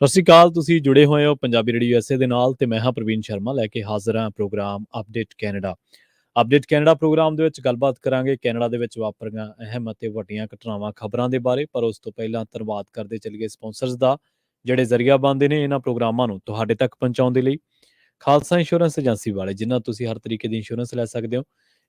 ਸਤਿ ਸ਼੍ਰੀ ਅਕਾਲ। ਤੁਸੀਂ ਜੁੜੇ ਹੋਏ ਹੋ ਪੰਜਾਬੀ ਰੇਡੀਓ USA ਦੇ ਨਾਲ ਤੇ ਮੈਂ ਹਾਂ ਪ੍ਰਵੀਨ ਸ਼ਰਮਾ ਲੈ ਕੇ ਹਾਜ਼ਰ ਹਾਂ program update Canada. Update Canada program ਦੇ ਵਿੱਚ ਗੱਲਬਾਤ ਕਰਾਂਗੇ ਕੈਨੇਡਾ ਦੇ ਵਿੱਚ ਵਾਪਰੀਆਂ ਅਹਿਮ ਅਤੇ ਵੱਡੀਆਂ ਘਟਨਾਵਾਂ ਖਬਰਾਂ ਦੇ ਬਾਰੇ। ਪਰ ਉਸ ਤੋਂ ਪਹਿਲਾਂ ਧੰਨਵਾਦ ਕਰਦੇ ਚੱਲੀਏ ਸਪਾਂਸਰਸ ਦਾ, ਜਿਹੜੇ ਜ਼ਰੀਆ ਬਣਦੇ ਨੇ ਇਹਨਾਂ ਪ੍ਰੋਗਰਾਮਾਂ ਨੂੰ ਤੁਹਾਡੇ ਤੱਕ ਪਹੁੰਚਾਉਣ ਦੇ ਲਈ। ਖਾਲਸਾ ਇੰਸ਼ੋਰੈਂਸ ਏਜੰਸੀ ਵਾਲੇ, ਜਿਨ੍ਹਾਂ ਤੁਸੀਂ ਹਰ ਤਰੀਕੇ ਦੀ ਇੰਸ਼ੋਰੈਂਸ ਲੈ ਸਕਦੇ ਹੋ।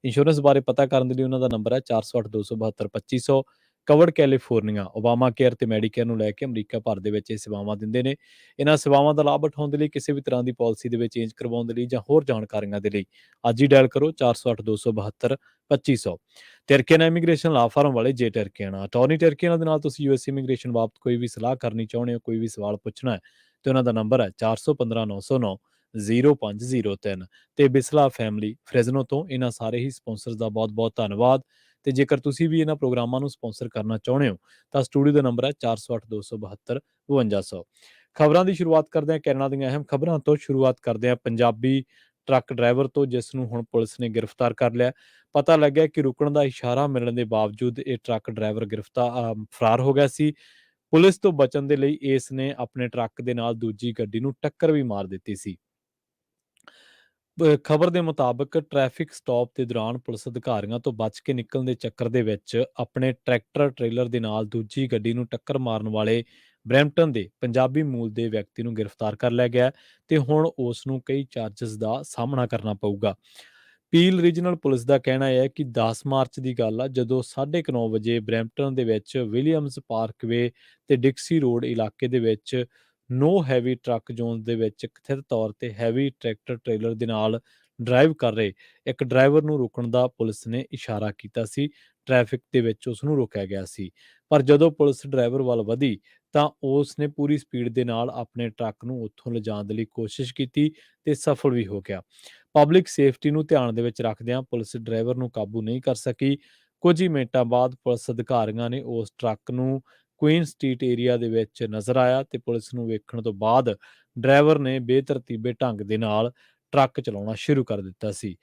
ਇੰਸ਼ੋਰੈਂਸ ਬਾਰੇ ਪਤਾ ਕਰਨ ਦੇ ਲਈ ਉਹਨਾਂ ਦਾ ਨੰਬਰ ਹੈ 408 272 2500। ਕਵਰਡ ਕੈਲੀਫੋਰਨੀਆ, ਓਬਾਮਾ ਕੇਅਰ ਤੇ ਮੈਡੀਕੇਅਰ ਨੂੰ ਲੈ ਕੇ ਅਮਰੀਕਾ ਭਰ ਦੇ ਵਿੱਚ ਇਹ ਸੇਵਾਵਾਂ ਦਿੰਦੇ ਨੇ। ਇਹਨਾਂ ਸੇਵਾਵਾਂ ਦਾ ਲਾਭ ਉਠਾਉਣ ਦੇ ਲਈ, ਕਿਸੇ ਵੀ ਤਰ੍ਹਾਂ ਦੀ ਪਾਲਿਸੀ ਦੇ ਵਿੱਚ ਚੇਂਜ ਕਰਵਾਉਣ ਦੇ ਲਈ ਜਾਂ ਹੋਰ ਜਾਣਕਾਰੀਆਂ ਦੇ ਲਈ ਅੱਜ ਹੀ ਡਾਇਲ ਕਰੋ 408 272 2500। ਟਰਕੀਆਨਾ ਇਮੀਗ੍ਰੇਸ਼ਨ ਲਾ ਫਾਰਮ ਵਾਲੇ ਜੇ ਟਰਕੀਆਨਾ ਅਟਾਰਨੀ ਟਰਕੀਆਨਾ ਦੇ ਨਾਲ ਤੁਸੀਂ US ਇਮੀਗ੍ਰੇਸ਼ਨ ਬਾਬਤ ਕੋਈ ਵੀ ਸਲਾਹ ਕਰਨੀ ਚਾਹੁੰਦੇ ਹੋ, ਕੋਈ ਵੀ ਸਵਾਲ ਪੁੱਛਣਾ ਹੈ, ਤੇ ਉਹਨਾਂ ਦਾ ਨੰਬਰ ਹੈ 4159090503। ਤੇ ਬਿਸਲਾ ਫੈਮਿਲੀ ਫ੍ਰੈਜ਼ਨੋ ਤੋਂ ਇਹਨਾਂ ਸਾਰੇ ਹੀ ਸਪਾਂਸਰਸ ਦਾ ਬਹੁਤ ਬਹੁਤ ਧੰਨਵਾਦ। ਤੇ ਜੇਕਰ ਤੁਸੀਂ ਵੀ ਇਹਨਾਂ ਪ੍ਰੋਗਰਾਮਾਂ ਨੂੰ ਸਪਾਂਸਰ ਕਰਨਾ ਚਾਹੁੰਦੇ ਹੋ ਤਾਂ ਸਟੂਡੀਓ ਦਾ ਨੰਬਰ ਹੈ 408272 5200। ਖਬਰਾਂ ਦੀ ਸ਼ੁਰੂਆਤ ਕਰਦੇ ਹਾਂ ਕੈਨੇਡਾ ਦੀਆਂ ਅਹਿਮ ਖਬਰਾਂ ਤੋਂ। ਸ਼ੁਰੂਆਤ ਕਰਦੇ ਹਾਂ ਪੰਜਾਬੀ ਟਰੱਕ ਡਰਾਈਵਰ ਤੋਂ, ਜਿਸ ਨੂੰ ਹੁਣ ਪੁਲਿਸ ਨੇ ਗ੍ਰਿਫਤਾਰ ਕਰ ਲਿਆ। ਪਤਾ ਲੱਗਿਆ ਕਿ ਰੁਕਣ ਦਾ ਇਸ਼ਾਰਾ ਮਿਲਣ ਦੇ ਬਾਵਜੂਦ ਇਹ ਟਰੱਕ ਡਰਾਈਵਰ ਫਰਾਰ ਹੋ ਗਿਆ ਸੀ। ਪੁਲਿਸ ਤੋਂ ਬਚਣ ਦੇ ਲਈ ਇਸ ਨੇ ਆਪਣੇ ਟਰੱਕ ਦੇ ਨਾਲ ਦੂਜੀ ਗੱਡੀ ਨੂੰ ਟੱਕਰ ਵੀ ਮਾਰ ਦਿੱਤੀ ਸੀ। ਖਬਰ ਦੇ ਮੁਤਾਬਕ ਟ੍ਰੈਫਿਕ ਸਟਾਪ ਦੇ ਦੌਰਾਨ ਪੁਲਿਸ ਅਧਿਕਾਰੀਆਂ ਤੋਂ ਬਚ ਕੇ ਨਿਕਲਣ ਦੇ ਚੱਕਰ ਦੇ ਵਿੱਚ ਆਪਣੇ ਟਰੈਕਟਰ ਟ੍ਰੇਲਰ ਦੇ ਨਾਲ ਦੂਜੀ ਗੱਡੀ ਨੂੰ ਟੱਕਰ ਮਾਰਨ ਵਾਲੇ ਬਰੈਂਪਟਨ ਦੇ ਪੰਜਾਬੀ ਮੂਲ ਦੇ ਵਿਅਕਤੀ ਨੂੰ ਗ੍ਰਿਫਤਾਰ ਕਰ ਲਿਆ ਗਿਆ ਤੇ ਹੁਣ ਉਸ ਨੂੰ ਕਈ ਚਾਰਜਸ ਦਾ ਸਾਹਮਣਾ ਕਰਨਾ ਪਊਗਾ। ਪੀਲ ਰੀਜਨਲ ਪੁਲਿਸ ਦਾ ਕਹਿਣਾ ਹੈ ਕਿ 10 ਮਾਰਚ ਦੀ ਗੱਲ ਆ, ਜਦੋਂ 9:30 ਵਜੇ ਬਰੈਂਪਟਨ ਦੇ ਵਿੱਚ ਵਿਲੀਅਮਸ ਪਾਰਕਵੇ ਤੇ ਡਿਕਸੀ ਰੋਡ ਇਲਾਕੇ ਦੇ ਵਿੱਚ ਨੋ ਹੈਵੀ ਟਰੱਕ ਜ਼ੋਨ ਦੇ ਵਿੱਚ ਕਥਿਤ ਤੌਰ ਤੇ ਹੈਵੀ ਟਰੈਕਟਰ ਟ੍ਰੇਲਰ ਦੇ ਨਾਲ ਡਰਾਈਵ ਕਰ ਰਹੇ ਇੱਕ ਡਰਾਈਵਰ ਨੂੰ ਰੋਕਣ ਦਾ ਪੁਲਿਸ ਨੇ ਇਸ਼ਾਰਾ ਕੀਤਾ ਸੀ। ਟ੍ਰੈਫਿਕ ਦੇ ਵਿੱਚ ਉਸ ਨੂੰ ਰੋਕਿਆ ਗਿਆ ਸੀ, ਪਰ ਜਦੋਂ ਪੁਲਿਸ ਡਰਾਈਵਰ ਵੱਲ ਵਧੀ ਤਾਂ ਉਸ ਨੇ ਪੂਰੀ ਸਪੀਡ ਦੇ ਨਾਲ ਆਪਣੇ ਟਰੱਕ ਨੂੰ ਉੱਥੋਂ ਲਿਜਾਣ ਦੇ ਲਈ ਕੋਸ਼ਿਸ਼ ਕੀਤੀ ਤੇ ਸਫਲ ਵੀ ਹੋ ਗਿਆ। ਪਬਲਿਕ ਸੇਫਟੀ ਨੂੰ ਧਿਆਨ ਦੇ ਵਿੱਚ ਰੱਖਦਿਆਂ ਪੁਲਿਸ ਡਰਾਈਵਰ ਨੂੰ ਕਾਬੂ ਨਹੀਂ ਕਰ ਸਕੀ। ਕੁਝ ਹੀ ਮਿੰਟਾਂ ਬਾਅਦ ਪੁਲਿਸ ਅਧਿਕਾਰੀਆਂ ਨੇ ਉਸ ਟਰੱਕ ਨੂੰ ਕੁਈਨ ਸਟਰੀਟ ਏਰੀਆ ਦੇ ਵਿੱਚ ਨਜ਼ਰ ਆਇਆ ਤੇ ਪੁਲਿਸ ਨੂੰ ਵੇਖਣ ਤੋਂ ਬਾਅਦ ਡਰਾਈਵਰ ਨੇ ਬੇਤਰਤੀਬੇ ਢੰਗ ਦੇ ਨਾਲ ਟਰੱਕ ਚਲਾਉਣਾ ਸ਼ੁਰੂ ਕਰ ਦਿੱਤਾ ਸੀ।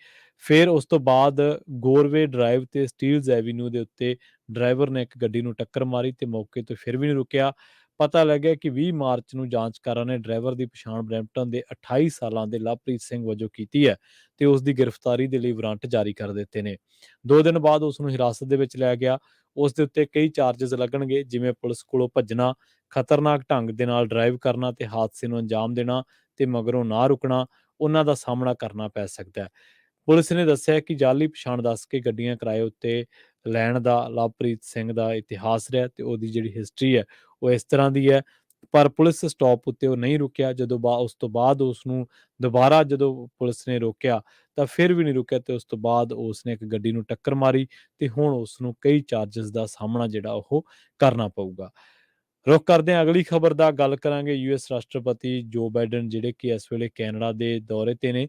ਫਿਰ ਉਸ ਤੋਂ ਬਾਅਦ ਗੋਰਵੇ ਡਰਾਈਵ ਤੇ ਸਟੀਲਜ਼ ਐਵੀਨਿਊ ਦੇ ਉੱਤੇ ਡਰਾਈਵਰ ਨੇ ਇੱਕ ਗੱਡੀ ਨੂੰ ਟੱਕਰ ਮਾਰੀ ਤੇ ਮੌਕੇ ਤੋਂ ਫਿਰ ਵੀ ਨਹੀਂ ਰੁਕਿਆ। ਪਤਾ ਲੱਗਿਆ ਕਿ 20 ਮਾਰਚ ਨੂੰ ਜਾਂਚਕਾਰਾਂ ਨੇ ਡਰਾਈਵਰ ਦੀ ਪਛਾਣ ਬਰੈਂਪਟਨ ਦੇ 28 ਸਾਲਾਂ ਦੇ ਲਵਪ੍ਰੀਤ ਸਿੰਘ ਵਜੋਂ ਕੀਤੀ ਹੈ ਤੇ ਉਸ ਦੀ ਗ੍ਰਿਫਤਾਰੀ ਦੇ ਲਈ ਵਾਰੰਟ ਜਾਰੀ ਕਰ ਦਿੱਤੇ ਨੇ। 2 ਦਿਨ ਬਾਅਦ ਉਸ ਨੂੰ ਹਿਰਾਸਤ ਦੇ ਵਿੱਚ ਲਿਆ ਗਿਆ। ਉਸ ਦੇ ਉੱਤੇ ਕਈ ਚਾਰजेस ਲੱਗਣਗੇ, ਜਿਵੇਂ ਪੁਲਿਸ ਕੋਲੋਂ ਭੱਜਣਾ, ਖਤਰਨਾਕ ਢੰਗ ਦੇ ਨਾਲ ਡਰਾਈਵ ਕਰਨਾ ਤੇ ਹਾਦਸੇ ਨੂੰ ਅੰਜਾਮ ਦੇਣਾ ਤੇ ਮਗਰੋਂ ਨਾ ਰੁਕਣਾ। ਉਹਨਾਂ ਦਾ ਸਾਹਮਣਾ ਕਰਨਾ ਪੈ ਸਕਦਾ ਹੈ। ਪੁਲਿਸ ਨੇ ਦੱਸਿਆ ਕਿ ਜਾਅਲੀ ਪਛਾਣ ਦੱਸ ਕੇ ਗੱਡੀਆਂ ਕਿਰਾਏ ਉੱਤੇ ਲੈਣ ਦਾ ਲਵਪ੍ਰੀਤ ਸਿੰਘ ਦਾ ਇਤਿਹਾਸ ਰਿਹਾ ਤੇ ਉਹਦੀ ਜਿਹੜੀ ਹਿਸਟਰੀ ਹੈ ਉਹ ਇਸ ਤਰ੍ਹਾਂ ਦੀ ਹੈ। ਪਰ ਪੁਲਿਸ ਸਟਾਪ ਉੱਤੇ ਉਹ ਨਹੀਂ ਰੁਕਿਆ। ਜਦੋਂ ਉਸ ਤੋਂ ਬਾਅਦ ਉਸ ਨੂੰ ਦੁਬਾਰਾ ਜਦੋਂ ਪੁਲਿਸ ਨੇ ਰੋਕਿਆ ਤਾਂ ਫਿਰ ਵੀ ਨਹੀਂ ਰੁਕਿਆ ਤੇ ਉਸ ਤੋਂ ਬਾਅਦ ਉਸ ਨੇ ਇੱਕ ਗੱਡੀ ਨੂੰ ਟੱਕਰ ਮਾਰੀ ਤੇ ਹੁਣ ਉਸ ਨੂੰ ਕਈ ਚਾਰजेस ਦਾ ਸਾਹਮਣਾ ਜਿਹੜਾ ਉਹ ਕਰਨਾ ਪਊਗਾ। ਰੁੱਖ ਕਰਦੇ ਹਾਂ ਅਗਲੀ ਖਬਰ ਦਾ। ਗੱਲ ਕਰਾਂਗੇ US ਰਾਸ਼ਟਰਪਤੀ ਜੋ ਬਾਈਡਨ, ਜਿਹੜੇ ਕਿ ਇਸ ਵੇਲੇ ਕੈਨੇਡਾ ਦੇ ਦੌਰੇ ਤੇ ਨੇ।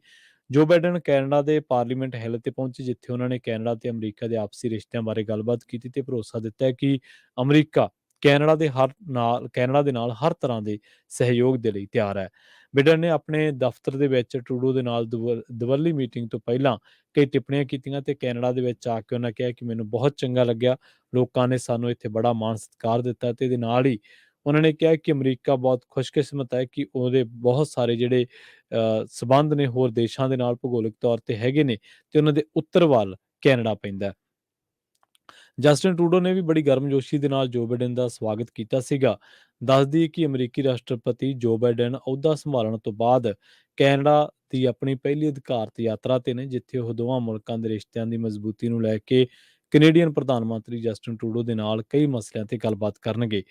ਜੋ ਬਾਈਡਨ ਕੈਨੇਡਾ ਦੇ ਪਾਰਲੀਮੈਂਟ ਹਿੱਲ ਤੇ ਪਹੁੰਚੇ, ਜਿੱਥੇ ਉਹਨਾਂ ਨੇ ਕੈਨੇਡਾ ਤੇ ਅਮਰੀਕਾ ਦੇ ਆਪਸੀ ਰਿਸ਼ਤਿਆਂ ਬਾਰੇ ਗੱਲਬਾਤ ਕੀਤੀ ਤੇ ਭਰੋਸਾ ਦਿੱਤਾ ਹੈ ਕਿ ਅਮਰੀਕਾ ਕੈਨੇਡਾ ਦੇ ਨਾਲ ਹਰ ਤਰ੍ਹਾਂ ਦੇ ਸਹਿਯੋਗ ਦੇ ਲਈ ਤਿਆਰ ਹੈ। ਬਾਈਡਨ ਨੇ ਆਪਣੇ ਦਫ਼ਤਰ ਦੇ ਵਿੱਚ ਟਰੂਡੋ ਦੇ ਨਾਲ ਦਵੱਲੀ ਮੀਟਿੰਗ ਤੋਂ ਪਹਿਲਾਂ ਕਈ ਟਿੱਪਣੀਆਂ ਕੀਤੀਆਂ ਤੇ ਕੈਨੇਡਾ ਦੇ ਵਿੱਚ ਆ ਕੇ ਉਹਨਾਂ ਕਿਹਾ ਕਿ ਮੈਨੂੰ ਬਹੁਤ ਚੰਗਾ ਲੱਗਿਆ, ਲੋਕਾਂ ਨੇ ਸਾਨੂੰ ਇੱਥੇ ਬੜਾ ਮਾਣ ਸਤਿਕਾਰ ਦਿੱਤਾ। ਤੇ ਇਹਦੇ ਨਾਲ ਹੀ ਉਹਨਾਂ ਨੇ ਕਿਹਾ ਕਿ ਅਮਰੀਕਾ ਬਹੁਤ ਖੁਸ਼ਕਿਸਮਤ ਹੈ ਕਿ ਉਹਦੇ ਬਹੁਤ ਸਾਰੇ ਜਿਹੜੇ ਸਬੰਧ ਨੇ ਹੋਰ ਦੇਸ਼ਾਂ ਦੇ ਨਾਲ ਭੂਗੋਲਿਕ ਤੌਰ ਤੇ ਹੈਗੇ ਨੇ ਤੇ ਉਹਨਾਂ ਦੇ ਉੱਤਰ ਵੱਲ ਕੈਨੇਡਾ ਪੈਂਦਾ। ਜਸਟਿਨ ਟਰੂਡੋ ਨੇ ਵੀ ਬੜੀ ਗਰਮਜੋਸ਼ੀ ਦੇ ਨਾਲ ਜੋ ਬਾਈਡਨ ਦਾ ਸਵਾਗਤ ਕੀਤਾ ਸੀਗਾ। ਦੱਸ ਦਈਏ ਕਿ ਅਮਰੀਕੀ ਰਾਸ਼ਟਰਪਤੀ ਜੋ ਬਾਈਡਨ ਅਹੁਦਾ ਸੰਭਾਲਣ ਤੋਂ ਬਾਅਦ ਕੈਨੇਡਾ ਦੀ ਆਪਣੀ ਪਹਿਲੀ ਅਧਿਕਾਰਤ ਯਾਤਰਾ ਤੇ ਨੇ, ਜਿੱਥੇ ਉਹ ਦੋਵਾਂ ਮੁਲਕਾਂ ਦੇ ਰਿਸ਼ਤਿਆਂ ਦੀ ਮਜ਼ਬੂਤੀ ਨੂੰ ਲੈ ਕੇ ਕੈਨੇਡੀਅਨ ਪ੍ਰਧਾਨ ਮੰਤਰੀ ਜਸਟਿਨ ਟਰੂਡੋ ਦੇ ਨਾਲ ਕਈ ਮਸਲਿਆਂ ਤੇ ਗੱਲਬਾਤ ਕਰਨਗੇ।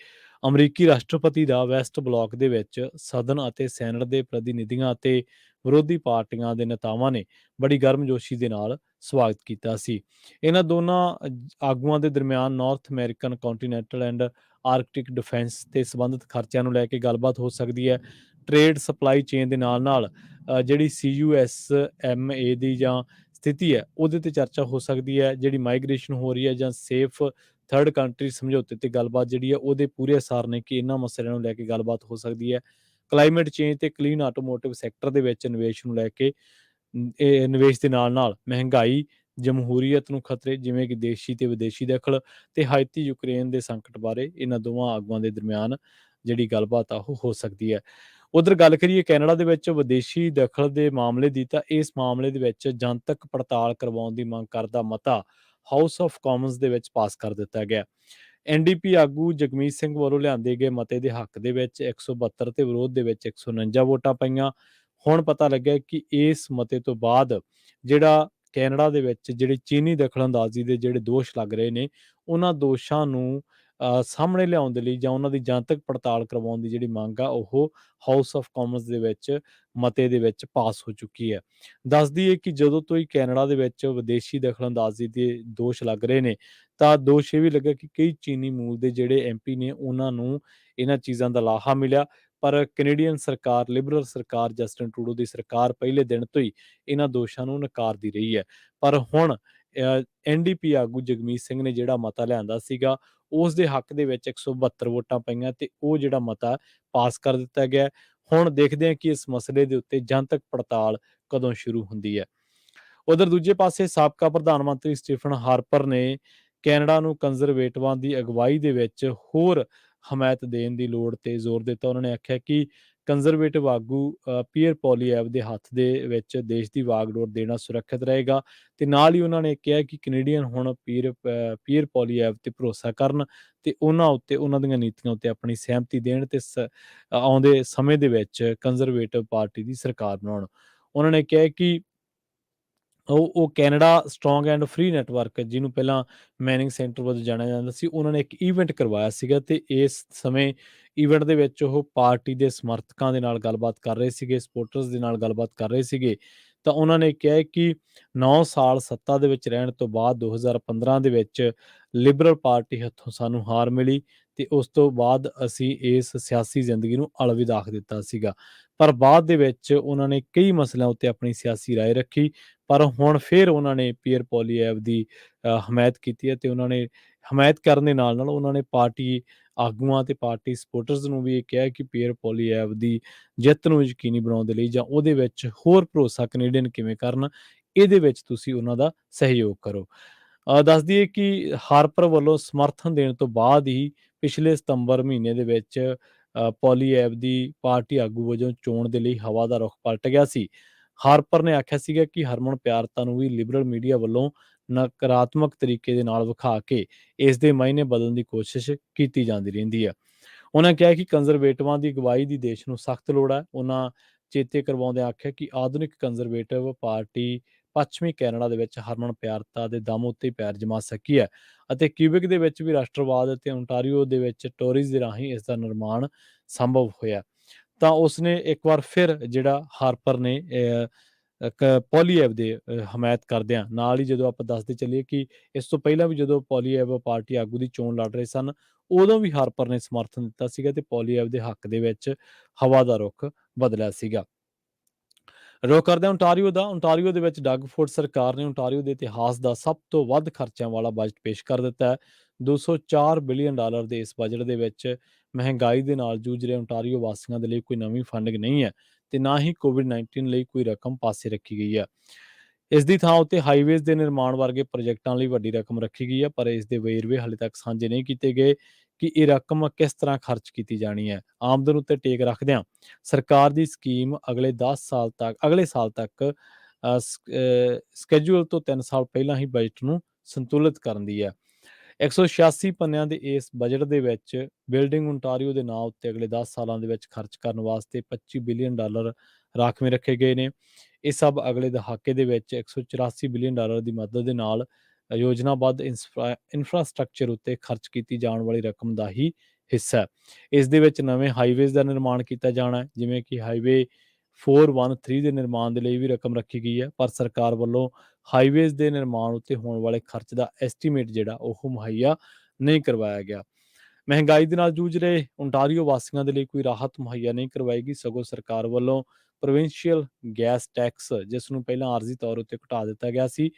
ਅਮਰੀਕੀ ਰਾਸ਼ਟਰਪਤੀ ਦਾ ਵੈਸਟ ਬਲਾਕ ਦੇ ਵਿੱਚ ਸਦਨ ਅਤੇ ਸੈਨੇਟ ਦੇ ਪ੍ਰਤੀਨਿਧੀਆਂ ਅਤੇ ਵਿਰੋਧੀ ਪਾਰਟੀਆਂ ਦੇ ਨੇਤਾਵਾਂ ਨੇ ਬੜੀ ਗਰਮਜੋਸ਼ੀ ਦੇ ਨਾਲ ਸਵਾਗਤ ਕੀਤਾ ਸੀ। ਇਹਨਾਂ ਦੋਨਾਂ ਆਗੂਆਂ ਦੇ ਦਰਮਿਆਨ north American continental and Arctic defence ਤੇ ਸੰਬੰਧਿਤ ਖਰਚਿਆਂ ਨੂੰ ਲੈ ਕੇ ਗੱਲਬਾਤ ਹੋ ਸਕਦੀ ਹੈ। ਟ੍ਰੇਡ ਸਪਲਾਈ ਚੇਨ ਦੇ ਨਾਲ ਜਿਹੜੀ CUSMA ਦੀ ਜਾਂ ਸਥਿਤੀ ਹੈ ਉਹਦੇ ਤੇ ਚਰਚਾ ਹੋ ਸਕਦੀ ਹੈ। ਜਿਹੜੀ ਮਾਈਗ੍ਰੇਸ਼ਨ ਹੋ ਰਹੀ ਹੈ ਜਾਂ ਸੇਫ ਥਰਡ ਕੰਟਰੀ ਸਮਝੌਤੇ ਤੇ ਗੱਲਬਾਤ ਜਿਹੜੀ ਹੈ ਉਹਦੇ ਪੂਰੇ ਅਸਾਰ ਨੇ ਕਿ ਇਹਨਾਂ ਮਸਲਿਆਂ ਨੂੰ ਲੈ ਕੇ ਗੱਲਬਾਤ ਹੋ ਸਕਦੀ ਹੈ। ਕਲਾਈਮੇਟ ਚੇਂਜ ਤੇ ਕਲੀਨ ਆਟੋਮੋਟਿਵ ਸੈਕਟਰ ਦੇ ਵਿੱਚ ਨਿਵੇਸ਼ ਨੂੰ ਲੈ ਕੇ ਇਹ ਨਿਵੇਸ਼ ਦੇ ਨਾਲ ਮਹਿੰਗਾਈ ਜਮਹੂਰੀਅਤ ਨੂੰ ਖਤਰੇ ਜਿਵੇਂ ਕਿ ਦੇਸ਼ੀ ਤੇ ਵਿਦੇਸ਼ੀ ਦਖਲ ਤੇ ਹਾਈਤੀ ਯੂਕਰੇਨ ਦੇ ਸੰਕਟ ਬਾਰੇ ਇਹਨਾਂ ਦੋਵਾਂ ਆਗੂਆਂ ਦੇ ਦਰਮਿਆਨ ਜਿਹੜੀ ਗੱਲਬਾਤ ਆ ਉਹ ਹੋ ਸਕਦੀ ਹੈ। ਉਧਰ ਗੱਲ ਕਰੀਏ ਕੈਨੇਡਾ ਦੇ ਵਿੱਚ ਵਿਦੇਸ਼ੀ ਦਖਲ ਦੇ ਮਾਮਲੇ ਦੀ, ਤਾਂ ਇਸ ਮਾਮਲੇ ਦੇ ਵਿੱਚ ਜਨਤਕ ਪੜਤਾਲ ਕਰਵਾਉਣ ਦੀ ਮੰਗ ਕਰਦਾ ਮਤਾ ਹਾਊਸ ਆਫ ਕਾਮਨਸ ਦੇ ਵਿੱਚ ਪਾਸ ਕਰ ਦਿੱਤਾ ਗਿਆ। ਐਨਡੀਪੀ ਆਗੂ ਜਗਮੀਤ ਸਿੰਘ ਵੱਲੋਂ ਲਿਆਂਦੇ ਗਏ ਮਤੇ ਦੇ ਹੱਕ ਦੇ ਵਿੱਚ 172 ਤੇ ਵਿਰੋਧ ਦੇ ਵਿੱਚ 149 ਵੋਟਾਂ ਪਈਆਂ। ਹੁਣ ਪਤਾ ਲੱਗਿਆ ਕਿ ਇਸ ਮਤੇ ਤੋਂ ਬਾਅਦ ਜਿਹੜਾ ਕੈਨੇਡਾ ਦੇ ਵਿੱਚ ਜਿਹੜੀ ਚੀਨੀ ਦਖਲਅੰਦਾਜ਼ੀ ਦੇ ਜਿਹੜੇ ਦੋਸ਼ ਲੱਗ ਰਹੇ ਨੇ, ਉਹਨਾਂ ਦੋਸ਼ਾਂ ਨੂੰ ਸਾਹਮਣੇ ਲਿਆਉਣ ਦੇ ਲਈ ਜਾਂ ਉਹਨਾਂ ਦੀ ਜਨਤਕ ਪੜਤਾਲ ਕਰਵਾਉਣ ਦੀ ਜਿਹੜੀ ਮੰਗ ਆ ਉਹ ਹਾਊਸ ਆਫ ਕਾਮਨਸ ਦੇ ਵਿੱਚ ਮਤੇ ਦੇ ਵਿੱਚ ਪਾਸ ਹੋ ਚੁੱਕੀ ਹੈ। ਦੱਸ ਦਈਏ ਕਿ ਜਦੋਂ ਤੋਂ ਹੀ ਕੈਨੇਡਾ ਦੇ ਵਿੱਚ ਵਿਦੇਸ਼ੀ ਦਖਲਅੰਦਾਜ਼ੀ ਦੇ ਦੋਸ਼ ਲੱਗ ਰਹੇ ਨੇ, ਤਾਂ ਦੋਸ਼ ਇਹ ਵੀ ਲੱਗਾ ਕਿ ਕਈ ਚੀਨੀ ਮੂਲ ਦੇ ਜਿਹੜੇ ਐਮਪੀ ਨੇ ਉਹਨਾਂ ਨੂੰ ਇਹਨਾਂ ਚੀਜ਼ਾਂ ਦਾ ਲਾਹਾ ਮਿਲਿਆ। ਪਰ ਕੈਨੇਡੀਅਨ ਸਰਕਾਰ, ਲਿਬਰਲ ਸਰਕਾਰ, ਜਸਟਿਨ ਟਰੂਡੋ ਦੀ ਸਰਕਾਰ ਪਹਿਲੇ ਦਿਨ ਤੋਂ ਹੀ ਇਹਨਾਂ ਦੋਸ਼ਾਂ ਨੂੰ ਨਕਾਰਦੀ ਰਹੀ ਹੈ। ਪਰ ਹੁਣ ਐਨਡੀਪੀ ਆਗੂ ਜਗਮੀਤ ਸਿੰਘ ਨੇ ਜਿਹੜਾ ਮਤਾ ਲਿਆਂਦਾ ਸੀਗਾ, ਉਸ ਦੇ ਹੱਕ ਦੇ ਵਿੱਚ 172 ਵੋਟਾਂ ਪਈਆਂ ਤੇ ਉਹ ਜਿਹੜਾ ਮਤਾ ਪਾਸ ਕਰ ਦਿੱਤਾ ਗਿਆ। ਹੁਣ ਦੇਖਦੇ ਹਾਂ ਕਿ ਇਸ ਮਸਲੇ ਦੇ ਉੱਤੇ ਜਨਤਕ ਪੜਤਾਲ ਕਦੋਂ ਸ਼ੁਰੂ ਹੁੰਦੀ ਹੈ। ਉਧਰ ਦੂਜੇ ਪਾਸੇ ਸਾਬਕਾ ਪ੍ਰਧਾਨ ਮੰਤਰੀ ਸਟੀਫਨ ਹਾਰਪਰ ਨੇ ਕੈਨੇਡਾ ਨੂੰ ਕੰਜ਼ਰਵੇਟਿਵਾਂ ਦੀ ਅਗਵਾਈ ਦੇ ਵਿੱਚ ਹੋਰ ਹਮਾਇਤ ਦੇਣ ਦੀ ਲੋੜ ਤੇ ਜ਼ੋਰ ਦਿੱਤਾ। ਉਹਨਾਂ ਨੇ ਆਖਿਆ ਕਿ ਕੰਜ਼ਰਵੇਟਿਵ ਆਗੂ ਪੀਅਰ ਪੋਲੀਐਵ ਦੇ ਹੱਥ ਦੇ ਵਿੱਚ ਦੇਸ਼ ਦੀ ਵਾਗਡੋਰ ਦੇਣਾ ਸੁਰੱਖਿਅਤ ਰਹੇਗਾ ਤੇ ਨਾਲ ਹੀ ਉਹਨਾਂ ਨੇ ਕਿਹਾ ਕਿ ਕੈਨੇਡੀਅਨ ਹੁਣ ਪੀਅਰ ਪੋਲੀਐਵ ਤੇ ਭਰੋਸਾ ਕਰਨ ਤੇ ਉਹਨਾਂ ਉੱਤੇ, ਉਹਨਾਂ ਦੀਆਂ ਨੀਤੀਆਂ ਉੱਤੇ ਆਪਣੀ ਸਹਿਮਤੀ ਦੇਣ ਤੇ ਆਉਂਦੇ ਸਮੇਂ ਦੇ ਵਿੱਚ ਕੰਜ਼ਰਵੇਟਿਵ ਪਾਰਟੀ ਦੀ ਸਰਕਾਰ ਬਣਾਉਣ। ਉਹਨਾਂ ਨੇ ਕਿਹਾ ਕਿ ਉਹ Canada strong and free network, ਜਿਹਨੂੰ ਪਹਿਲਾਂ ਮੈਨਿੰਗ ਸੈਂਟਰ ਵਜੋਂ ਜਾਣਿਆ ਜਾਂਦਾ ਸੀ, ਉਹਨਾਂ ਨੇ ਇੱਕ ਈਵੈਂਟ ਕਰਵਾਇਆ ਸੀਗਾ ਤੇ ਇਸ ਸਮੇਂ ਈਵੈਂਟ ਦੇ ਵਿੱਚ ਉਹ ਪਾਰਟੀ ਦੇ ਸਮਰਥਕਾਂ ਦੇ ਨਾਲ ਗੱਲਬਾਤ ਕਰ ਰਹੇ ਸੀਗੇ, ਸਪੋਰਟਰਸ ਦੇ ਨਾਲ ਗੱਲਬਾਤ ਕਰ ਰਹੇ ਸੀਗੇ। ਤਾਂ ਉਹਨਾਂ ਨੇ ਕਿਹਾ ਕਿ 9 ਸਾਲ ਸੱਤਾ ਦੇ ਵਿੱਚ ਰਹਿਣ ਤੋਂ ਬਾਅਦ 2015 ਦੇ ਵਿੱਚ ਲਿਬਰਲ ਪਾਰਟੀ ਹੱਥੋਂ ਸਾਨੂੰ ਹਾਰ ਮਿਲੀ ਤੇ ਉਸ ਤੋਂ ਬਾਅਦ ਅਸੀਂ ਇਸ ਸਿਆਸੀ ਜ਼ਿੰਦਗੀ ਨੂੰ ਅਲਵਿਦਾ ਆਖ ਦਿੱਤਾ ਸੀਗਾ। ਪਰ ਬਾਅਦ ਦੇ ਵਿੱਚ ਉਹਨਾਂ ਨੇ ਕਈ ਮਸਲਿਆਂ ਉੱਤੇ ਆਪਣੀ ਸਿਆਸੀ ਰਾਏ ਰੱਖੀ, ਪਰ ਹੁਣ ਫਿਰ ਉਹਨਾਂ ਨੇ ਪੀਅਰ ਪੋਲੀਐਵ ਦੀ ਹਮਾਇਤ ਕੀਤੀ ਹੈ ਤੇ ਉਹਨਾਂ ਨੇ ਹਮਾਇਤ ਕਰਨ ਦੇ ਨਾਲ-ਨਾਲ ਉਹਨਾਂ ਨੇ ਪਾਰਟੀ ਆਗੂਆਂ ਤੇ ਪਾਰਟੀ ਸਪੋਰਟਰਸ ਨੂੰ ਵੀ ਇਹ ਕਿਹਾ ਕਿ ਪੀਅਰ ਪੋਲੀਐਵ ਦੀ ਜਿੱਤ ਨੂੰ ਯਕੀਨੀ ਬਣਾਉਣ ਦੇ ਲਈ ਜਾਂ ਉਹਦੇ ਵਿੱਚ ਹੋਰ ਭਰੋਸਾ ਕੈਨੇਡੀਅਨ ਕਿਵੇਂ ਕਰਨ, ਇਹਦੇ ਵਿੱਚ ਤੁਸੀਂ ਉਹਨਾਂ ਦਾ ਸਹਿਯੋਗ ਕਰੋ। ਦੱਸ ਦਈਏ ਕਿ ਹਾਰਪਰ ਵੱਲੋਂ ਸਮਰਥਨ ਦੇਣ ਤੋਂ ਬਾਅਦ ਹੀ ਪਿਛਲੇ ਸਤੰਬਰ ਮਹੀਨੇ ਦੇ ਵਿੱਚ ਪੋਲੀਐਵ ਦੀ ਪਾਰਟੀ ਆਗੂ ਵਜੋਂ ਚੋਣ ਦੇ ਲਈ ਹਵਾ ਦਾ ਰੁਖ ਪਲਟ ਗਿਆ ਸੀ। ਹਾਰਪਰ ਨੇ ਆਖਿਆ ਸੀਗਾ ਕਿ ਹਰਮਨ ਪਿਆਰਤਾ ਨੂੰ ਵੀ ਲਿਬਰਲ ਮੀਡੀਆ ਵੱਲੋਂ ਨਕਾਰਾਤਮਕ ਤਰੀਕੇ ਦੇ ਨਾਲ ਵਿਖਾ ਕੇ ਇਸ ਦੇ ਮਾਇਨੇ ਬਦਲਣ ਦੀ ਕੋਸ਼ਿਸ਼ ਕੀਤੀ ਜਾਂਦੀ ਰਹਿੰਦੀ ਹੈ। ਉਹਨਾਂ ਕਿਹਾ ਕਿ ਕੰਜ਼ਰਵੇਟਿਵਾਂ ਦੀ ਅਗਵਾਈ ਦੀ ਦੇਸ਼ ਨੂੰ ਸਖਤ ਲੋੜ ਹੈ। ਉਹਨਾਂ ਚੇਤੇ ਕਰਵਾਉਂਦੇ ਆਖਿਆ ਕਿ ਆਧੁਨਿਕ ਕੰਜ਼ਰਵੇਟਿਵ ਪਾਰਟੀ ਪੱਛਮੀ ਕੈਨੇਡਾ ਦੇ ਵਿੱਚ ਹਰਮਨ ਪਿਆਰਤਾ ਦੇ ਦਮ ਉੱਤੇ ਪੈਰ ਜਮਾ ਸਕੀ ਹੈ ਅਤੇ ਕਿਊਬਿਕ ਦੇ ਵਿੱਚ ਵੀ ਰਾਸ਼ਟਰਵਾਦ ਅਤੇ ਓਨਟਾਰੀਓ ਦੇ ਵਿੱਚ ਟੋਰੀਜ਼ ਦੇ ਰਾਹੀਂ ਇਸ ਦਾ ਨਿਰਮਾਣ ਸੰਭਵ ਹੋਇਆ। ਤਾਂ ਉਸਨੇ ਇੱਕ ਵਾਰ ਫਿਰ ਜਿਹੜਾ ਹਾਰਪਰ ਨੇ ਪੋਲੀਐਵ ਦੇ ਹਮਾਇਤ ਕਰਦਿਆਂ ਨਾਲ ਹੀ, ਜਦੋਂ ਆਪਾਂ ਦੱਸਦੇ ਚੱਲੀਏ ਕਿ ਇਸ ਤੋਂ ਪਹਿਲਾਂ ਵੀ ਜਦੋਂ ਪੋਲੀਐਵ ਪਾਰਟੀ ਆਗੂ ਦੀ ਚੋਣ ਲੜ ਰਹੇ ਸਨ, ਉਦੋਂ ਵੀ ਹਾਰਪਰ ਨੇ ਸਮਰਥਨ ਦਿੱਤਾ ਸੀਗਾ ਤੇ ਪੋਲੀਐਵ ਦੇ ਹੱਕ ਦੇ ਵਿੱਚ ਹਵਾ ਦਾ ਰੁਖ ਬਦਲਿਆ ਸੀਗਾ। ਰੁਖ ਕਰਦੇ ਹਾਂ ਓਨਟਾਰੀਓ ਦੇ ਵਿੱਚ ਡੱਗ ਫੋਰਡ ਸਰਕਾਰ ਨੇ ਓਨਟਾਰੀਓ ਦੇ ਇਤਿਹਾਸ ਦਾ ਸਭ ਤੋਂ ਵੱਧ ਖਰਚਿਆਂ ਵਾਲਾ ਬਜਟ ਪੇਸ਼ ਕਰ ਦਿੱਤਾ ਹੈ। $204 ਬਿਲੀਅਨ ਦੇ ਇਸ ਬਜਟ ਦੇ ਵਿੱਚ ਮਹਿੰਗਾਈ ਦੇ ਨਾਲ ਜੂਝ ਰਹੇ ਓਨਟਾਰੀਓ ਵਾਸੀਆਂ ਦੇ ਲਈ ਕੋਈ ਨਵੀਂ ਫੰਡਿੰਗ ਨਹੀਂ ਹੈ ਤੇ ਨਾ ਹੀ ਕੋਵਿਡ-19 ਲਈ ਕੋਈ ਰਕਮ ਪਾਸੇ ਰੱਖੀ ਗਈ ਹੈ। ਇਸ ਦੀ ਥਾਂ ਉੱਤੇ ਹਾਈਵੇਜ਼ ਦੇ ਨਿਰਮਾਣ ਵਰਗੇ ਪ੍ਰੋਜੈਕਟਾਂ ਲਈ ਵੱਡੀ ਰਕਮ ਰੱਖੀ ਗਈ ਹੈ, ਪਰ ਇਸ ਦੇ ਵੇਰਵੇ ਹਾਲੇ ਤੱਕ ਸਾਂਝੇ ਨਹੀਂ ਕੀਤੇ ਗਏ ਕਿ ਇਹ ਰਕਮ ਕਿਸ ਤਰ੍ਹਾਂ ਖਰਚ ਕੀਤੀ ਜਾਣੀ ਹੈ। ਆਮਦਨ ਉੱਤੇ ਟੇਕ ਰੱਖਦਿਆਂ ਸਰਕਾਰ ਦੀ ਸਕੀਮ ਅਗਲੇ ਸਾਲ ਤੱਕ ਸਕੇਜੂਲ ਤੋਂ 3 ਸਾਲ ਪਹਿਲਾਂ ਹੀ ਬਜਟ ਨੂੰ ਸੰਤੁਲਿਤ ਕਰਨ ਦੀ ਹੈ। 186 ਪੰਨਿਆਂ ਦੇ ਇਸ ਬਜਟ ਦੇ ਵਿੱਚ ਬਿਲਡਿੰਗ ਓਨਟਾਰੀਓ ਦੇ ਨਾਂ ਉੱਤੇ ਅਗਲੇ 10 ਸਾਲਾਂ ਦੇ ਵਿੱਚ ਖਰਚ ਕਰਨ ਵਾਸਤੇ $25 ਬਿਲੀਅਨ ਰਾਖਵੇਂ ਰੱਖੇ ਗਏ ਨੇ। ਇਹ ਸਭ ਅਗਲੇ ਦਹਾਕੇ ਦੇ ਵਿੱਚ $184 ਬਿਲੀਅਨ ਦੀ ਮਦਦ ਦੇ ਨਾਲ ਯੋਜਨਾਬੱਧ ਇਨਫਰਾਸਟ੍ਰਕਚਰ ਉੱਤੇ ਖਰਚ ਕੀਤੀ ਜਾਣ ਵਾਲੀ ਰਕਮ ਦਾ ਹੀ ਹਿੱਸਾ ਹੈ। ਇਸ ਦੇ ਵਿੱਚ ਨਵੇਂ ਹਾਈਵੇਜ਼ ਦਾ ਨਿਰਮਾਣ ਕੀਤਾ ਜਾਣਾ ਹੈ, ਜਿਵੇਂ ਕਿ ਹਾਈਵੇ 413 ਦੇ ਨਿਰਮਾਣ ਦੇ ਲਈ ਵੀ ਰਕਮ ਰੱਖੀ ਗਈ ਹੈ, ਪਰ ਸਰਕਾਰ ਵੱਲੋਂ ਹਾਈਵੇਜ਼ ਦੇ ਨਿਰਮਾਣ ਉੱਤੇ ਹੋਣ ਵਾਲੇ ਖਰਚ ਦਾ ਐਸਟੀਮੇਟ ਜਿਹੜਾ ਉਹ ਮੁਹੱਈਆ ਨਹੀਂ ਕਰਵਾਇਆ ਗਿਆ। ਮਹਿੰਗਾਈ ਦੇ ਨਾਲ ਜੂਝ ਰਹੇ ਓਨਟਾਰੀਓ ਵਾਸੀਆਂ ਦੇ ਲਈ ਕੋਈ ਰਾਹਤ ਮੁਹੱਈਆ ਨਹੀਂ ਕਰਵਾਏਗੀ, ਸਗੋਂ ਸਰਕਾਰ ਵੱਲੋਂ ਪ੍ਰੋਵਿੰਸ਼ੀਅਲ ਗੈਸ ਟੈਕਸ, ਜਿਸ ਨੂੰ ਪਹਿਲਾਂ ਆਰਜ਼ੀ ਤੌਰ ਉੱਤੇ ਘਟਾ ਦਿੱਤਾ ਗਿਆ ਸੀ,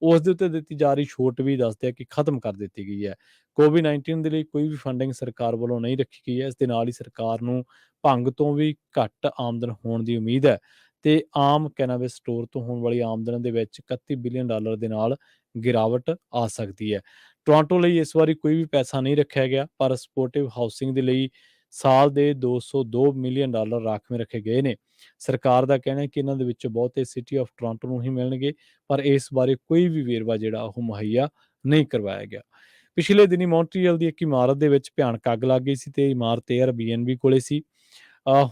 ਉਸ ਦੇ ਉੱਤੇ ਦਿੱਤੀ ਜਾ ਰਹੀ ਛੋਟ ਵੀ ਦੱਸਦੇ ਆ ਕਿ ਖਤਮ ਕਰ ਦਿੱਤੀ ਗਈ ਹੈ। ਕੋਵਿਡ-19 ਦੇ ਲਈ ਕੋਈ ਵੀ ਫੰਡਿੰਗ ਸਰਕਾਰ ਵੱਲੋਂ ਨਹੀਂ ਰੱਖੀ ਗਈ ਹੈ। ਇਸ ਦੇ ਨਾਲ ਹੀ ਸਰਕਾਰ ਨੂੰ ਭੰਗ ਤੋਂ ਵੀ ਘੱਟ ਆਮਦਨ ਹੋਣ ਦੀ ਉਮੀਦ ਹੈ ਤੇ ਆਮ ਕੈਨਾਬਿਸ ਸਟੋਰ ਤੋਂ ਹੋਣ ਵਾਲੀ ਆਮਦਨ ਦੇ ਵਿੱਚ $31 ਬਿਲੀਅਨ ਦੇ ਨਾਲ ਗਿਰਾਵਟ ਆ ਸਕਦੀ ਹੈ। ਟੋਰਾਂਟੋ ਲਈ ਇਸ ਵਾਰੀ ਕੋਈ ਵੀ ਪੈਸਾ ਨਹੀਂ ਰੱਖਿਆ ਗਿਆ, ਪਰ ਸਪੋਰਟਿਵ ਹਾਊਸਿੰਗ ਦੇ ਲਈ ਸਾਲ ਦੇ $202 ਮਿਲੀਅਨ ਰਾਖਵੇਂ ਰੱਖੇ ਗਏ ਨੇ। ਸਰਕਾਰ ਦਾ ਕਹਿਣਾ ਹੈ ਕਿ ਇਹਨਾਂ ਦੇ ਵਿੱਚੋਂ ਬਹੁਤੇ ਸਿਟੀ ਆਫ ਟੋਰਾਂਟੋ ਨੂੰ ਹੀ ਮਿਲਣਗੇ, ਪਰ ਇਸ ਬਾਰੇ ਕੋਈ ਵੀ ਵੇਰਵਾ ਜਿਹੜਾ ਉਹ ਮੁਹੱਈਆ ਨਹੀਂ ਕਰਵਾਇਆ ਗਿਆ। ਪਿਛਲੇ ਦਿਨੀ ਮੌਂਟਰੀਅਲ ਦੀ ਇੱਕ ਇਮਾਰਤ ਦੇ ਵਿੱਚ ਭਿਆਨਕ ਅੱਗ ਲੱਗ ਗਈ ਸੀ ਤੇ ਇਮਾਰਤ ਏਅਰਬੀਐਨਬੀ ਕੋਲੇ ਸੀ।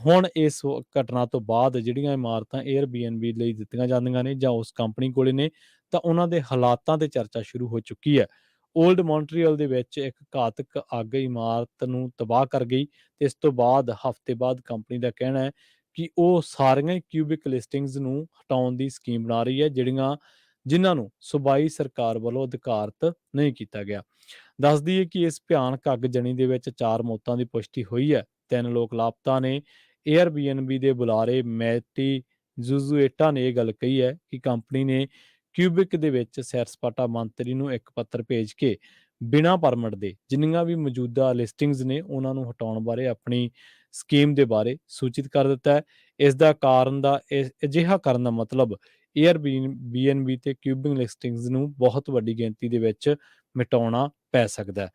ਹੁਣ ਇਸ ਘਟਨਾ ਤੋਂ ਬਾਅਦ ਜਿਹੜੀਆਂ ਇਮਾਰਤਾਂ ਏਅਰਬੀਐਨਬੀ ਲਈ ਦਿੱਤੀਆਂ ਜਾਂਦੀਆਂ ਨੇ ਜਾਂ ਉਸ ਕੰਪਨੀ ਕੋਲੇ ਨੇ, ਤਾਂ ਉਹਨਾਂ ਦੇ ਹਾਲਾਤਾਂ ਤੇ ਚਰਚਾ ਸ਼ੁਰੂ ਹੋ ਚੁੱਕੀ ਹੈ। ਓਲਡ ਮੌਂਟਰੀਅਲ ਦੇ ਵਿੱਚ ਇੱਕ ਘਾਤਕ ਅੱਗ ਇਮਾਰਤ ਨੂੰ ਤਬਾਹ ਕਰ ਗਈ ਤੇ ਇਸ ਤੋਂ ਬਾਅਦ ਹਫ਼ਤੇ ਬਾਅਦ ਕੰਪਨੀ ਦਾ ਕਹਿਣਾ ਹੈ ਕਿ ਉਹ ਸਾਰੀਆਂ ਹੀ ਕਿਊਬਿਕ ਲਿਸਟਿੰਗਸ ਨੂੰ ਹਟਾਉਣ ਦੀ ਸਕੀਮ ਬਣਾ ਰਹੀ ਹੈ, ਜਿਨ੍ਹਾਂ ਨੂੰ ਸੂਬਾਈ ਸਰਕਾਰ ਵੱਲੋਂ ਅਧਿਕਾਰਤ ਨਹੀਂ ਕੀਤਾ ਗਿਆ। ਦੱਸ ਦਈਏ ਕਿ ਇਸ ਭਿਆਨਕ ਅੱਗਜਣੀ ਦੇ ਵਿੱਚ 4 ਮੌਤਾਂ ਦੀ ਪੁਸ਼ਟੀ ਹੋਈ ਹੈ। 3 ਲੋਕ ਲਾਪਤਾ ਨੇ। ਏਅਰਬੀਐਨਬੀ ਦੇ ਬੁਲਾਰੇ ਮੈਟੀ ਜ਼ੁਜ਼ੂਏਟਾ ਨੇ ਇਹ ਗੱਲ ਕਹੀ ਹੈ ਕਿ ਕੰਪਨੀ ਨੇ ਕਿਊਬਿਕ ਦੇ ਵਿੱਚ ਸੈਰ ਸਪਾਟਾ ਮੰਤਰੀ ਨੂੰ ਇੱਕ ਪੱਤਰ ਭੇਜ ਕੇ ਬਿਨਾਂ ਪਰਮਿਟ ਦੇ ਜਿੰਨੀਆਂ ਵੀ ਮੌਜੂਦਾ ਲਿਸਟਿੰਗਸ ਨੇ ਉਹਨਾਂ ਨੂੰ ਹਟਾਉਣ ਬਾਰੇ ਆਪਣੀ ਸਕੀਮ ਦੇ ਬਾਰੇ ਸੂਚਿਤ ਕਰ ਦਿੱਤਾ ਹੈ। ਅਜਿਹਾ ਕਰਨ ਦਾ ਮਤਲਬ ਏਅਰਬੀਐਨਬੀ ਤੇ ਕਿਊਬਿਕ ਲਿਸਟਿੰਗਸ ਨੂੰ ਬਹੁਤ ਵੱਡੀ ਗਿਣਤੀ ਦੇ ਵਿੱਚ ਮਿਟਾਉਣਾ ਪੈ ਸਕਦਾ ਹੈ।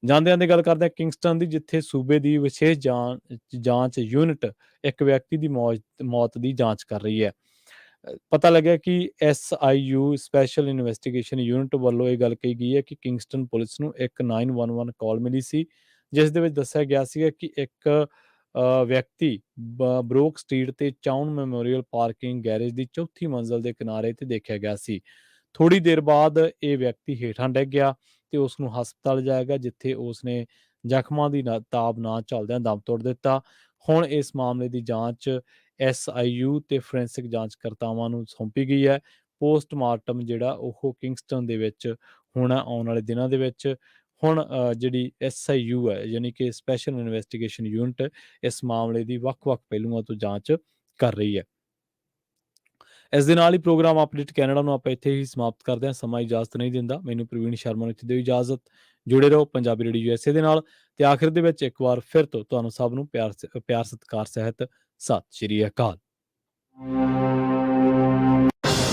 ਜਾਂਦੇ ਗੱਲ ਕਰਦੇ ਹਾਂ ਕਿੰਗਸਟਨ ਦੀ, ਜਿੱਥੇ ਸੂਬੇ ਦੀ ਵਿਸ਼ੇਸ਼ ਜਾਂਚ ਯੂਨਿਟ ਇੱਕ ਵਿਅਕਤੀ ਦੀ ਮੌਤ ਦੀ ਜਾਂਚ ਕਰ ਰਹੀ ਹੈ। ਪਤਾ ਲੱਗਿਆ ਕਿ SIU ਸਪੈਸ਼ਲ ਇਨਵੈਸਟੀਗੇਸ਼ਨ ਯੂਨਿਟ ਵੱਲੋਂ ਇਹ ਗੱਲ ਕਹੀ ਗਈ ਹੈ ਕਿ ਕਿੰਗਸਟਨ ਪੁਲਿਸ ਨੂੰ ਇੱਕ 911 ਕਾਲ ਮਿਲੀ ਸੀ, ਜਿਸ ਦੇ ਵਿੱਚ ਦੱਸਿਆ ਗਿਆ ਸੀ ਕਿ ਇੱਕ ਵਿਅਕਤੀ ਬਰੋਕ ਸਟਰੀਟ ਤੇ ਚਾਊਨ ਮੈਮੋਰੀਅਲ ਪਾਰਕਿੰਗ ਗੈਰੇਜ ਦੀ ਚੌਥੀ ਮੰਜ਼ਲ ਦੇ ਕਿਨਾਰੇ ਤੇ ਦੇਖਿਆ ਗਿਆ ਸੀ। ਥੋੜੀ ਦੇਰ ਬਾਅਦ ਇਹ ਵਿਅਕਤੀ ਹੇਠਾਂ ਡਿੱਗ ਗਿਆ ਤੇ ਉਸ ਨੂੰ ਹਸਪਤਾਲ ਲਿਜਾਇਆ ਗਿਆ, ਜਿੱਥੇ ਉਸਨੇ ਜ਼ਖਮਾਂ ਦੀ ਤਾਬ ਨਾ ਝੱਲਦਿਆਂ ਦਮ ਤੋੜ ਦਿੱਤਾ। ਹੁਣ ਇਸ ਮਾਮਲੇ ਦੀ ਜਾਂਚ SIU ਤੇ ਫੋਰੈਂਸਿਕ ਜਾਂਚਕਰਤਾਵਾਂ ਨੂੰ ਸੌਂਪੀ ਗਈ ਹੈ। ਪੋਸਟਮਾਰਟਮ ਜਿਹੜਾ ਉਹ ਕਿੰਗਸਟਨ ਦੇ ਵਿੱਚ ਹੋਣਾ ਆਉਣ ਵਾਲੇ ਦਿਨਾਂ ਦੇ ਵਿੱਚ। ਹੁਣ ਜਿਹੜੀ SIU ਹੈ, ਯਾਨੀ ਕਿ ਸਪੈਸ਼ਲ ਇਨਵੈਸਟੀਗੇਸ਼ਨ ਯੂਨਿਟ, ਇਸ ਮਾਮਲੇ ਦੀ ਵੱਖ-ਵੱਖ ਪਹਿਲੂਆਂ ਤੋਂ ਜਾਂਚ ਕਰ ਰਹੀ ਹੈ। ਇਸ ਦੇ ਨਾਲ ਹੀ ਪ੍ਰੋਗਰਾਮ ਅਪਡੇਟ ਕੈਨੇਡਾ ਨੂੰ ਆਪਾਂ ਇੱਥੇ ਹੀ ਸਮਾਪਤ ਕਰਦੇ ਹਾਂ। ਸਮਾਂ ਇਜਾਜ਼ਤ ਨਹੀਂ ਦਿੰਦਾ। ਮੈਨੂੰ ਪ੍ਰਵੀਨ ਸ਼ਰਮਾ ਨੂੰ ਇੱਥੇ ਦਿਓ ਇਜਾਜ਼ਤ। ਜੁੜੇ ਰਹੋ ਪੰਜਾਬੀ ਰੇਡੀਓ USA ਦੇ ਨਾਲ। ਤੇ ਆਖਿਰ ਦੇ ਵਿੱਚ ਇੱਕ ਵਾਰ ਫਿਰ ਤੋਂ ਤੁਹਾਨੂੰ ਸਭ ਨੂੰ ਪਿਆਰ ਸਤਿਕਾਰ ਸਹਿਤ ਸਤਿ ਸ਼੍ਰੀ ਅਕਾਲ।